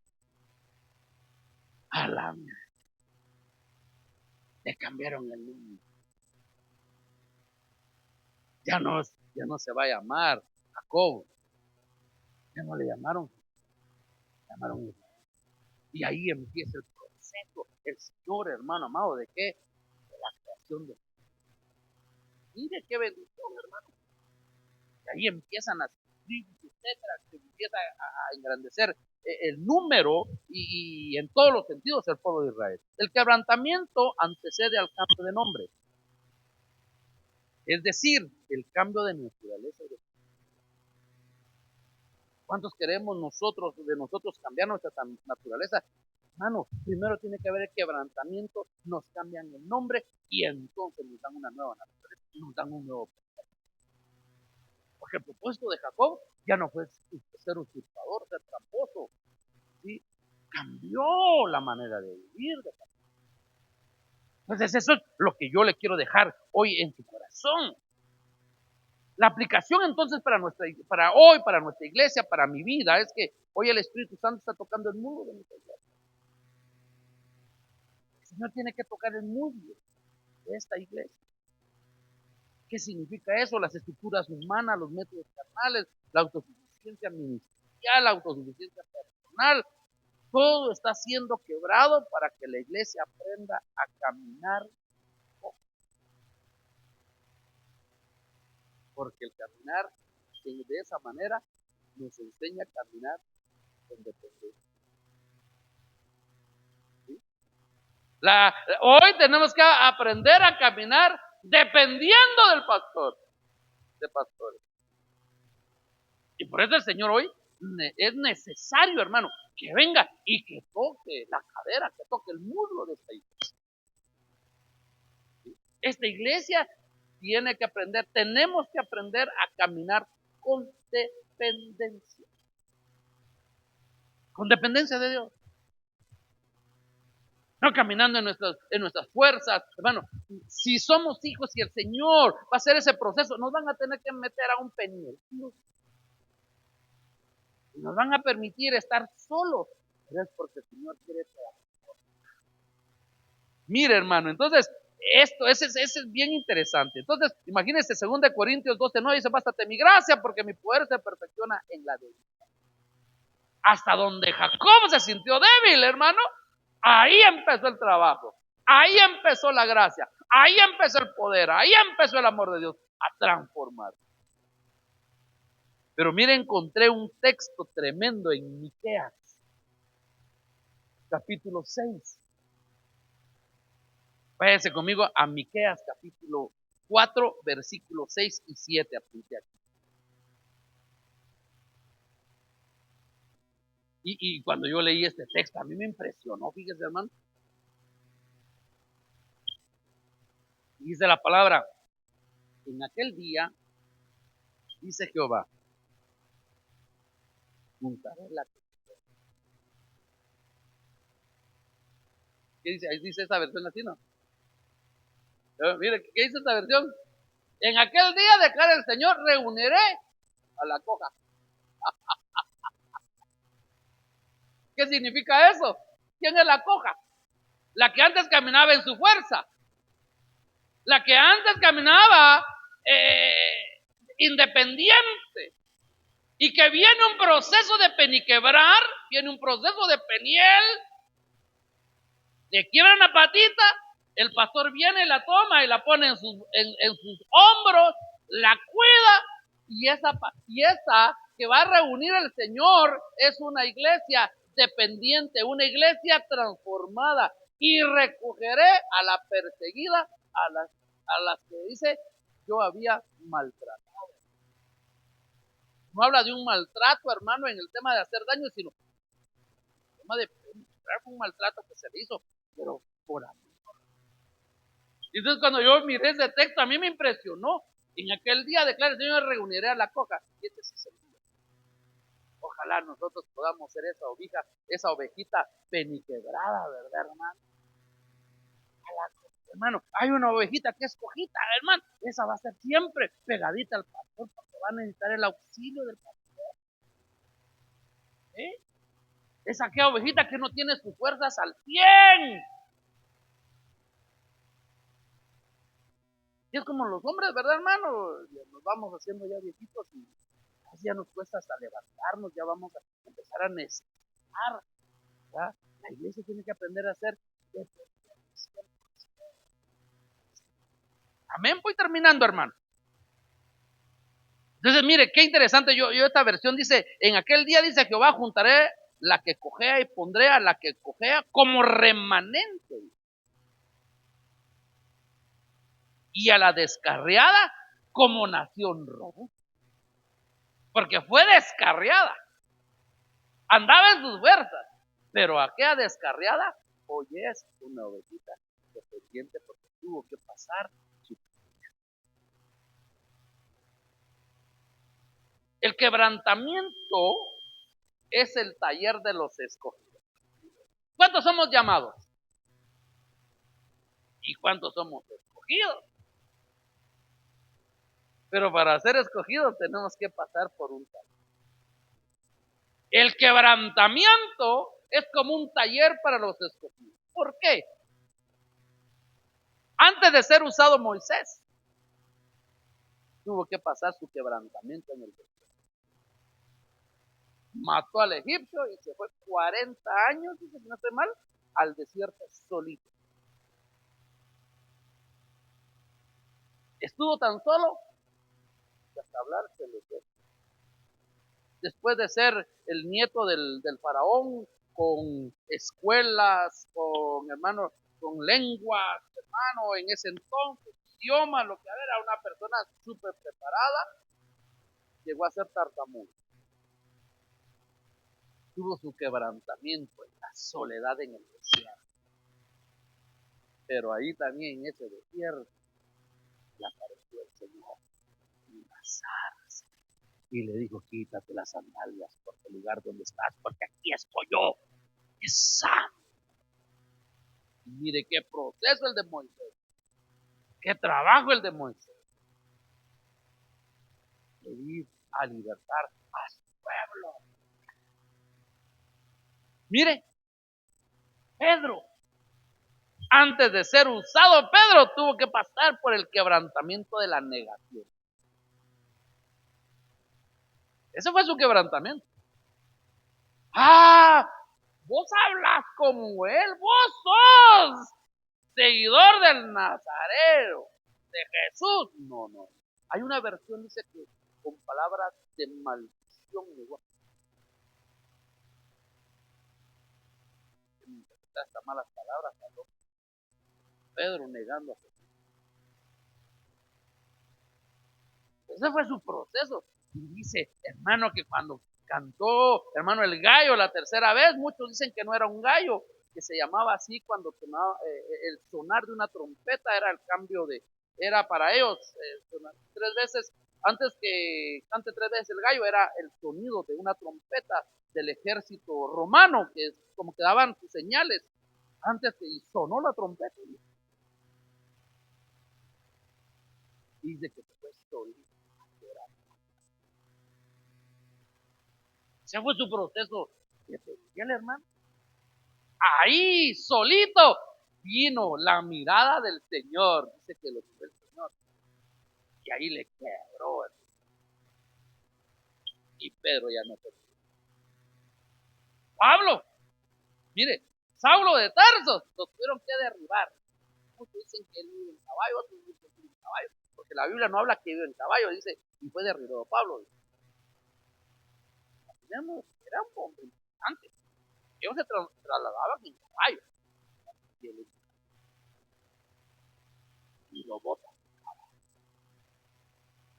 Alame. Le cambiaron el nombre. Ya no se va a llamar Jacob. Ya no le llamaron Israel. Y ahí empieza el proceso. El Señor, hermano amado, ¿de qué? De la creación de. Mire qué bendición, hermano. Y ahí empiezan las tribus, etcétera, se empieza a engrandecer el número y en todos los sentidos el pueblo de Israel. El quebrantamiento antecede al cambio de nombre. Es decir, el cambio de naturaleza. ¿Cuántos queremos de nosotros cambiar nuestra naturaleza? Hermano, primero tiene que haber el quebrantamiento, nos cambian el nombre y entonces nos dan una nueva naturaleza, nos dan un nuevo propósito. Porque el propósito de Jacob ya no fue ser usurpador, ser tramposo, ¿sí? Cambió la manera de vivir de Jacob. Entonces eso es lo que yo le quiero dejar hoy en su corazón. La aplicación entonces para hoy, para nuestra iglesia, para mi vida, es que hoy el Espíritu Santo está tocando el muslo de nuestra iglesia. El Señor tiene que tocar el muslo de esta iglesia. ¿Qué significa eso? Las estructuras humanas, los métodos carnales, la autosuficiencia ministerial, la autosuficiencia personal, todo está siendo quebrado para que la iglesia aprenda a caminar. Porque el caminar de esa manera nos enseña a caminar con dependencia. ¿Sí? Hoy tenemos que aprender a caminar dependiendo del pastor, de pastores. Y por eso el Señor hoy es necesario, hermano, que venga y que toque la cadera, que toque el muslo de esta iglesia. ¿Sí? Esta iglesia tiene que aprender, tenemos que aprender a caminar con dependencia. Con dependencia de Dios. No caminando en nuestras fuerzas. Hermano, si somos hijos y el Señor va a hacer ese proceso, nos van a tener que meter a un Peniel. Nos van a permitir estar solos. Pero es porque el Señor quiere trabajar. Mire, hermano, entonces, ese es bien interesante. Entonces, imagínense, 2 Corintios 12:9 dice, bástate mi gracia porque mi poder se perfecciona en la debilidad. Hasta donde Jacob se sintió débil, hermano, ahí empezó el trabajo, ahí empezó la gracia, ahí empezó el poder, ahí empezó el amor de Dios a transformar. Pero mire, encontré un texto tremendo en Miqueas, capítulo 6. Váyase conmigo a Miqueas, capítulo 4, versículos 6 y 7. Apunte aquí. Y cuando yo leí este texto, a mí me impresionó, fíjese, hermano. Dice la palabra, en aquel día, dice Jehová, juntaré la... ¿Qué dice? Ahí dice esta versión latina. Mire, ¿qué dice esta versión? En aquel día, declara el Señor, reuniré a la coja. ¿Qué significa eso? ¿Quién es la coja? La que antes caminaba en su fuerza. La que antes caminaba independiente. Y que viene un proceso de peniquebrar, viene un proceso de peniel, le quiebran la patita, el pastor viene y la toma y la pone en sus hombros, la cuida, y esa que va a reunir el Señor es una iglesia dependiente, una iglesia transformada, y recogeré a la perseguida, a las que dice yo había maltratado. No habla de un maltrato, hermano, en el tema de hacer daño, sino el tema de un maltrato que se le hizo, pero por amor. Entonces, cuando yo miré ese texto, a mí me impresionó. En aquel día declara el Señor, reuniré a la coja. Y este es el día. Ojalá nosotros podamos ser esa ovejita peniquebrada, ¿verdad, hermano? Hermano, hay una ovejita que es cojita, hermano. Esa va a ser siempre pegadita al pastor porque va a necesitar el auxilio del pastor. ¿Eh? Es aquella ovejita que no tiene sus fuerzas al 100. Y es como los hombres, ¿verdad, hermano? Nos vamos haciendo ya viejitos y ya nos cuesta hasta levantarnos, ya vamos a empezar a necesitar. ¿Verdad? La iglesia tiene que aprender a hacer. Amén, voy terminando, hermano. Entonces, mire, qué interesante. Yo esta versión dice, en aquel día dice Jehová, juntaré la que cojea y pondré a la que cojea como remanente. Y a la descarriada como nación robusta. Porque fue descarriada. Andaba en sus fuerzas. Pero aquella descarriada, hoy es una ovejita dependiente porque tuvo que pasar su... El quebrantamiento es el taller de los escogidos. ¿Cuántos somos llamados? ¿Y cuántos somos escogidos? Pero para ser escogidos tenemos que pasar por un taller. El quebrantamiento es como un taller para los escogidos. ¿Por qué? Antes de ser usado Moisés, tuvo que pasar su quebrantamiento en el desierto. Mató al egipcio y se fue 40 años, si no estoy mal, al desierto solito. Estuvo tan solo que hasta hablar se le fue. Después de ser el nieto del faraón, con escuelas, con hermano, con lenguas, hermano, en ese entonces, idioma, lo que era una persona súper preparada, llegó a ser tartamudo. Tuvo su quebrantamiento en la soledad en el desierto. Pero ahí también en ese desierto le apareció el Señor en una zarza y le dijo, quítate las sandalias por el lugar donde estás, porque aquí estoy yo. Es santo. Y mire qué proceso el de Moisés, qué trabajo el de Moisés, de ir a libertar a su pueblo. Mire, Pedro, antes de ser usado, Pedro tuvo que pasar por el quebrantamiento de la negación. Ese fue su quebrantamiento. Vos hablas como él, vos sos seguidor del Nazareno, de Jesús. No. Hay una versión, dice que con palabras de maldición igual. Estas malas palabras habló Pedro negando a Jesús. Ese fue su proceso. Y dice, hermano, que cuando cantó, hermano, el gallo la tercera vez, muchos dicen que no era un gallo, que se llamaba así cuando sonaba, el sonar de una trompeta era el cambio de, era para ellos, sonar 3 veces, antes que cante 3 veces el gallo, era el sonido de una trompeta del ejército romano, que es como que daban sus señales, antes que sonó la trompeta. Dice que se fue solito. Ese fue su proceso de el hermano. Ahí, solito, vino la mirada del Señor. Dice que lo vio el Señor. Y ahí le quebró. Y Pedro ya no perdió. Pablo, mire, Saulo de Tarso, lo tuvieron que derribar. Muchos dicen que él vive en caballo, otros dicen que vive en caballo. Porque la Biblia no habla que vive en caballo, dice, y fue derribado Pablo. Era un hombre importante. Ellos se trasladaban en caballo. Y lo botan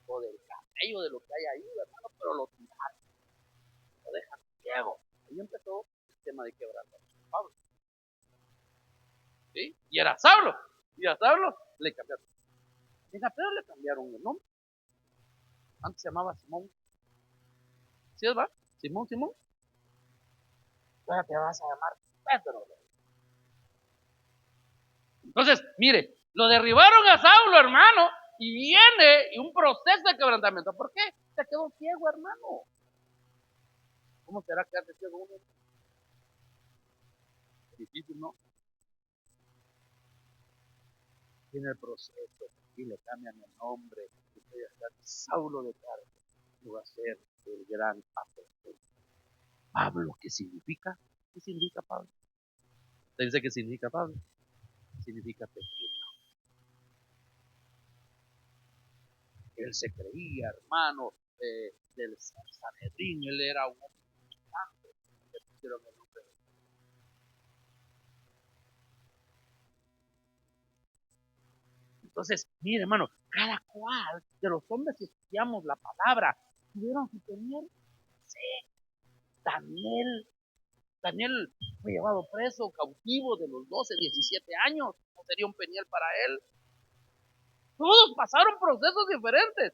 o del camello, de lo que hay ahí, hermano, pero lo tiraron, lo dejan ciego. Ahí empezó el tema de quebrantamiento de Pablo. ¿Sí? Y era Saulo. Y a Saulo le cambiaron. Y a Pedro le cambiaron el nombre. Antes se llamaba Simón. ¿Sí es verdad? Simón, Simón. Ahora te vas a llamar Pedro. Entonces, mire, lo derribaron a Saulo, hermano, y viene un proceso de quebrantamiento. ¿Por qué? Se quedó ciego, hermano. ¿Cómo será quedarse ciego uno? Difícil, ¿no? Tiene el proceso y le cambian el nombre. Saulo de Tarso, y va a ser el gran apóstol. Pablo, ¿qué significa? ¿Qué significa Pablo? ¿Te dice qué significa Pablo? Significa pequeño. Él se creía, hermano, del Sanedrín, él era un hombre importante. Le pusieron el nombre. Entonces, mire, hermano, cada cual de los hombres que estudiamos la palabra tuvieron que tener, sí, Daniel fue llevado preso, cautivo de los 12, 17 años. No sería un Peniel para él. Todos pasaron procesos diferentes.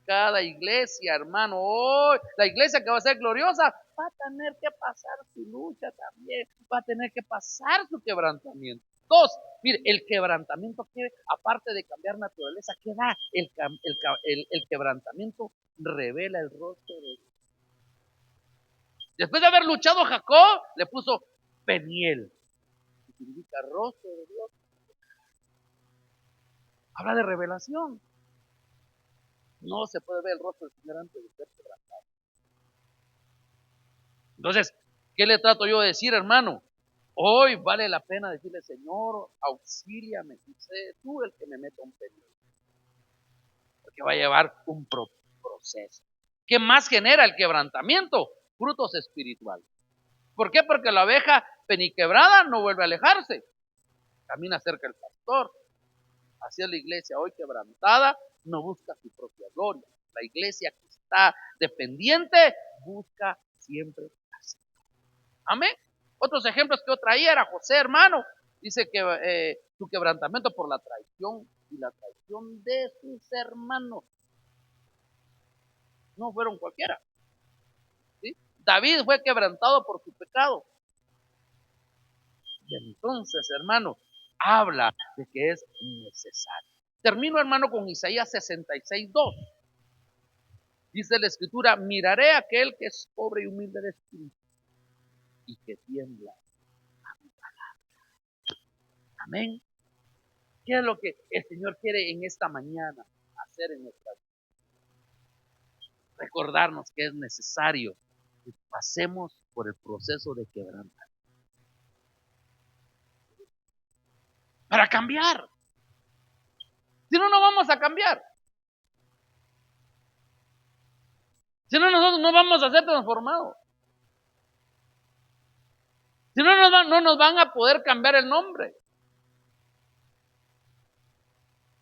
Cada iglesia, hermano, hoy, la iglesia que va a ser gloriosa, va a tener que pasar su lucha también. Va a tener que pasar su quebrantamiento. Dos, mire, el quebrantamiento, que aparte de cambiar naturaleza, ¿qué da? El quebrantamiento revela el rostro de Dios. Después de haber luchado Jacob, le puso Peniel, que significa rostro de Dios. Habla de revelación. No se puede ver el rostro del Señor antes de ser quebrantado. Entonces, ¿qué le trato yo de decir, hermano? Hoy vale la pena decirle, Señor, auxíliame, sé tú el que me meta un Peniel. Porque va a llevar un proceso. ¿Qué más genera el quebrantamiento? Frutos espirituales. ¿Por qué? Porque la oveja peniquebrada no vuelve a alejarse. Camina cerca del pastor. Así es la iglesia hoy quebrantada, no busca su propia gloria. La iglesia que está dependiente busca siempre así. Amén. Otros ejemplos que yo traía era José, hermano. Dice que su quebrantamiento por la traición y la traición de sus hermanos. No fueron cualquiera. ¿Sí? David fue quebrantado por su pecado. Y entonces, hermano, habla de que es necesario. Termino, hermano, con Isaías 66:2. Dice la escritura, miraré a aquel que es pobre y humilde de espíritu y que tiembla a mi palabra. Amén. ¿Qué es lo que el Señor quiere en esta mañana hacer en nuestra vida? Recordarnos que es necesario que pasemos por el proceso de quebrantamiento para cambiar. Si no, no vamos a cambiar. Si no, nosotros no vamos a ser transformados. Si no, no nos van a poder cambiar el nombre.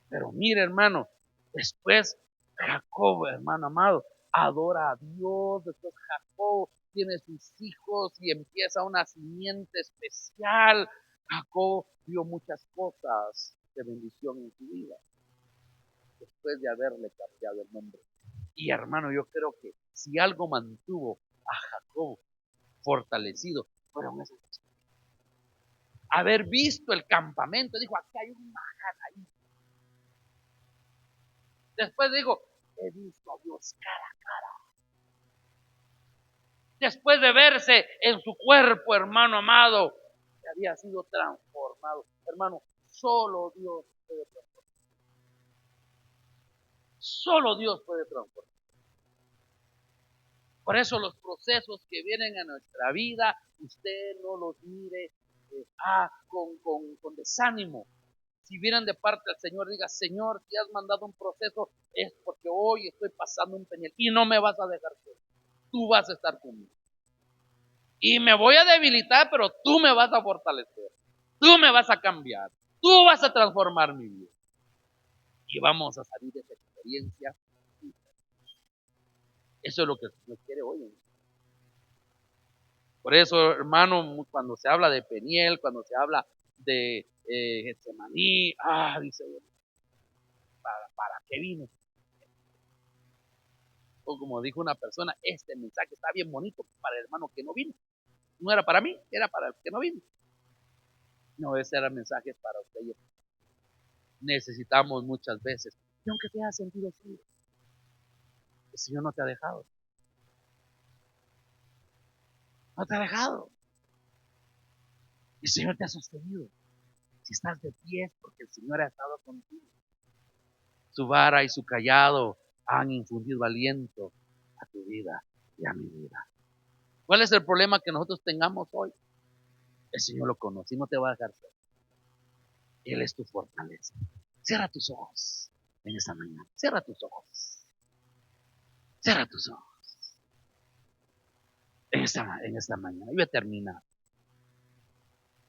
Pero mire, hermano, después Jacob, hermano amado, adora a Dios. Después Jacob tiene sus hijos y empieza una simiente especial. Jacob vio muchas cosas de bendición en su vida después de haberle cambiado el nombre. Y hermano, yo creo que si algo mantuvo a Jacob fortalecido, fueron esas cosas. Haber visto el campamento, dijo, aquí hay un Mahanaim. Después dijo, he visto a Dios cara a cara. Después de verse en su cuerpo, hermano amado, que había sido transformado. Hermano, solo Dios puede transformar. Solo Dios puede transformar. Por eso los procesos que vienen a nuestra vida, usted no los mire con desánimo. Si vienen de parte del Señor, diga, Señor, si has mandado un proceso, es porque hoy estoy pasando un peñel y no me vas a dejar solo. Tú vas a estar conmigo. Y me voy a debilitar, pero tú me vas a fortalecer. Tú me vas a cambiar. Tú vas a transformar mi vida. Y vamos a salir de esa experiencia. Eso es lo que el Señor quiere hoy. Por eso, hermano, cuando se habla de Peniel, cuando se habla de Getsemaní, dice, bueno, ¿para qué vino? O como dijo una persona, este mensaje está bien bonito para el hermano que no vino. No era para mí, era para el que no vino. No, ese era mensaje para usted y yo. Necesitamos muchas veces, y aunque te haya sentido frío, el Señor no te ha dejado. No te ha dejado. El Señor te ha sostenido. Si estás de pie es porque el Señor ha estado contigo. Su vara y su callado han infundido aliento a tu vida y a mi vida. ¿Cuál es el problema que nosotros tengamos hoy? El Señor lo conoce y no te va a dejar solo. Él es tu fortaleza. Cierra tus ojos en esta mañana. Cierra tus ojos. Cierra tus ojos en esta mañana. Y voy a terminar.